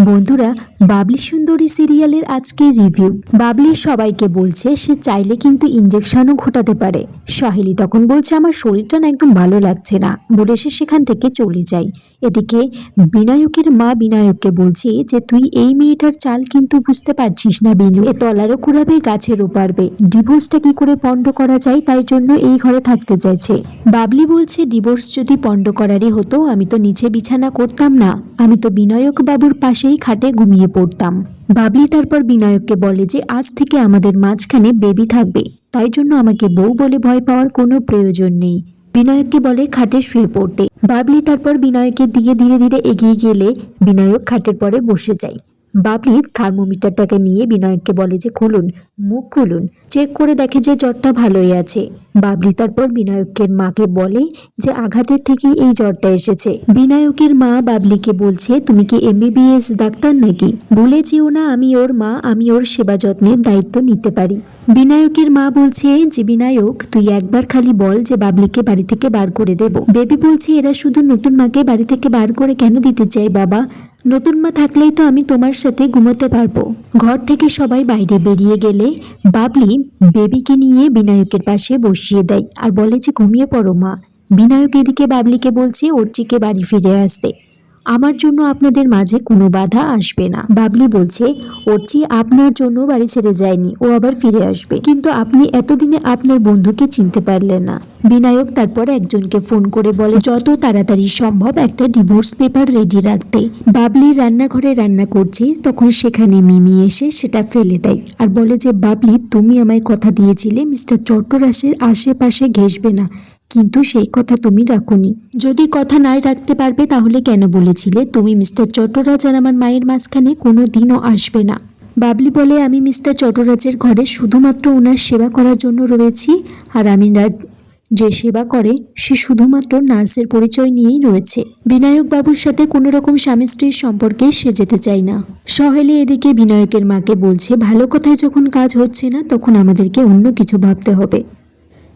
বন্ধুরা, বাবলি সুন্দরী সিরিয়ালের আজকের রিভিউ। বাবলি সবাইকে বলছে সে চাইলে কিন্তু ইনজেকশনও ঘটাতে পারে। সাহেলি তখন বলছে আমার শরীরটা না একদম ভালো লাগছে না, বলে সে সেখান থেকে চলে যায়। এদিকে বিনায়কের মা বিনায়ককে বলছে যে তুই এই মেয়েটার চাল কিন্তু বুঝতে পারছিস না বিনু, এ তলারও কুড়াবে গাছেরও পারবে। ডিভোর্সটা কি করে পণ্ড করা যায় তাই জন্য এই ঘরে থাকতে চাইছে। বাবলি বলছে ডিভোর্স যদি পণ্ড করারই হতো আমি তো নিচে বিছানা করতাম না, আমি তো বিনায়ক বাবুর পাশেই খাটে ঘুমিয়ে পড়তাম। বাবলি তারপর বিনায়ককে বলে যে আজ থেকে আমাদের মাঝখানে বেবি থাকবে, তাই জন্য আমাকে বউ বলে ভয় পাওয়ার কোনো প্রয়োজন নেই। বিনায়ককে বলে খাটে শুয়ে পড়তে। বাবলি তারপর বিনায়কের দিকে ধীরে ধীরে এগিয়ে গেলে বিনায়ক খাটের পরে বসে যায়। বাবলি থার্মোমিটারটাকে নিয়ে বিনায়ককে বলে যে খুলুন, মুখ খুলুন। চেক করে দেখে যে জ্বরটা ভালোই আছে। বাবলি তারপর বিনায়কের মাকে বলে যে আঘাতের থেকে এই জ্বরটা এসেছে। বিনায়কের মা বাবলিকে বলছে তুমি কি এমবিবিএস ডাক্তার নাকি? ভুলে যেও না আমি ওর মা, আমি ওর সেবা যত্নের দায়িত্ব নিতে পারি। বিনায়কের মা বলছে যে বিনায়ক তুই একবার খালি বল যে বাবলিকে বাড়ি থেকে বার করে দেব। বেবি বলছে এরা শুধু নতুন মাকে বাড়ি থেকে বার করে কেন দিতে চাই বাবা, নতুন মা থাকলেই তো আমি তোমার সাথে ঘুমোতে পারবো। ঘর থেকে সবাই বাইরে বেরিয়ে গেলে বাবলি বেবিকে নিয়ে বিনায়কের পাশে বসিয়ে দেয় আর বলে যে ঘুমিয়ে পড়ো মা। বিনায়ক এদিকে বাবলিকে বলছে অর্চিকে বাড়ি ফিরে আসতে, আমার জন্য আপনাদের মাঝে কোনো বাধা আসবে না। বাবলি বলছে অর্চি আপনার জন্য বাড়ি ছেড়ে যায়নি, ও আবার ফিরে আসবে, কিন্তু আপনি এতদিনে আপনার বন্ধুকে চিনতে পারলেন না। বিনায়ক তারপর একজনকে ফোন করে বলে যত তাড়াতাড়ি সম্ভব একটা ডিভোর্স পেপার রেডি রাখতে। বাবলি রান্নাঘরে রান্না করছে, তখন সেখানে মিমি এসে সেটা ফেলে দেয় আর বলে যে বাবলি তুমি আমায় কথা দিয়েছিলে মিস্টার চট্টরাসের আশেপাশে ঘেঁষবে না, কিন্তু সেই কথা তুমি রাখোনি। যদি কথা নাই রাখতে পারবে তাহলে কেন বলেছিলে তুমি মিস্টার চট্টরাজ আর আমার মায়ের মাঝখানে কোনো দিনও আসবে না? বাবলি বলে আমি মিস্টার চট্টরাজের ঘরে শুধুমাত্র ওনার সেবা করার জন্য রয়েছি, আর আমি যে সেবা করে সে শুধুমাত্র নার্সের পরিচয় নিয়েই রয়েছে। বিনায়ক বাবুর সাথে কোনো রকম স্বামী স্ত্রীর সম্পর্কে সে যেতে চায় না। সহেলি এদিকে বিনায়কের মাকে বলছে ভালো কথায় যখন কাজ হচ্ছে না তখন আমাদেরকে অন্য কিছু ভাবতে হবে।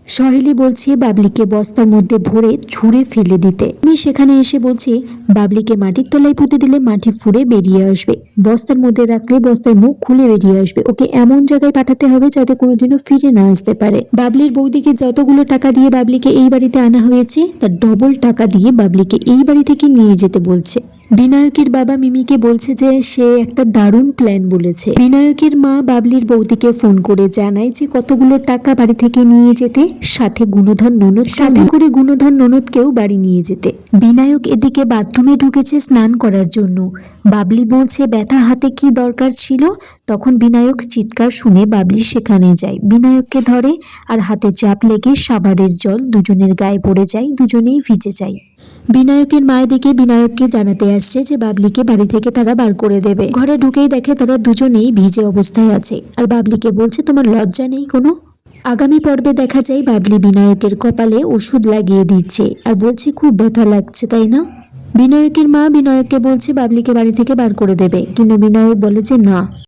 সহেলি বলছে বাবলিকে বস্তার মধ্যে ভরে ছুঁড়ে ফেলে দিতে। আমি সেখানে এসে বলছি বাবলিকে মাটির তলায় পুঁতে দিলে মাটি ফুঁড়ে বেরিয়ে আসবে, বস্তার মধ্যে রাখলে বস্তার মুখ খুলে বেরিয়ে আসবে, ওকে এমন জায়গায় পাঠাতে হবে যাতে কোনোদিনও ফিরে না আসতে পারে। বাবলির বৌদিকে যতগুলো টাকা দিয়ে বাবলিকে এই বাড়িতে আনা হয়েছে তার ডবল টাকা দিয়ে বাবলিকে এই বাড়ি থেকে নিয়ে যেতে বলছে। বিনায়কের বাবা মিমিকে বলছে যে সে একটা দারুণ প্ল্যান বলেছে। বিনায়কের মা বাবলির বৌদিকে ফোন করে জানায় যে কতগুলো টাকা বাড়ি থেকে নিয়ে যেতে, সাথে করে গুণধর ননদকেও বাড়ি নিয়ে যেতে। বিনায়ক এদিকে বাথরুমে ঢুকেছে স্নান করার জন্য। বাবলি বলছে ব্যথা হাতে কি দরকার ছিল, তখন বিনায়ক চিৎকার শুনে বাবলি সেখানে যায়, বিনায়ককে ধরে আর হাতে চাপ লেগে সাবারের জল দুজনের গায়ে পড়ে যায়, দুজনেই ভিজে যায়। বিনায়কের মায়ের দিকে বিনায়ককে জানাতে আসছে যে বাবলিকে বাড়ি থেকে তারা বার করে দেবে। ঘরে ঢুকেই দেখে তারা দুজনেই ভিজে অবস্থায় আছে আর বাবলিকে বলছে তোমার লজ্জা নেই কোনো? আগামী পর্বে দেখা যায় বাবলি বিনায়কের কপালে ওষুধ লাগিয়ে দিচ্ছে আর বলছে খুব ব্যথা লাগছে তাই না? বিনায়কের মা বিনায়ককে বলছে বাবলিকে বাড়ি থেকে বার করে দেবে, কিন্তু বিনায়ক বলে যে না।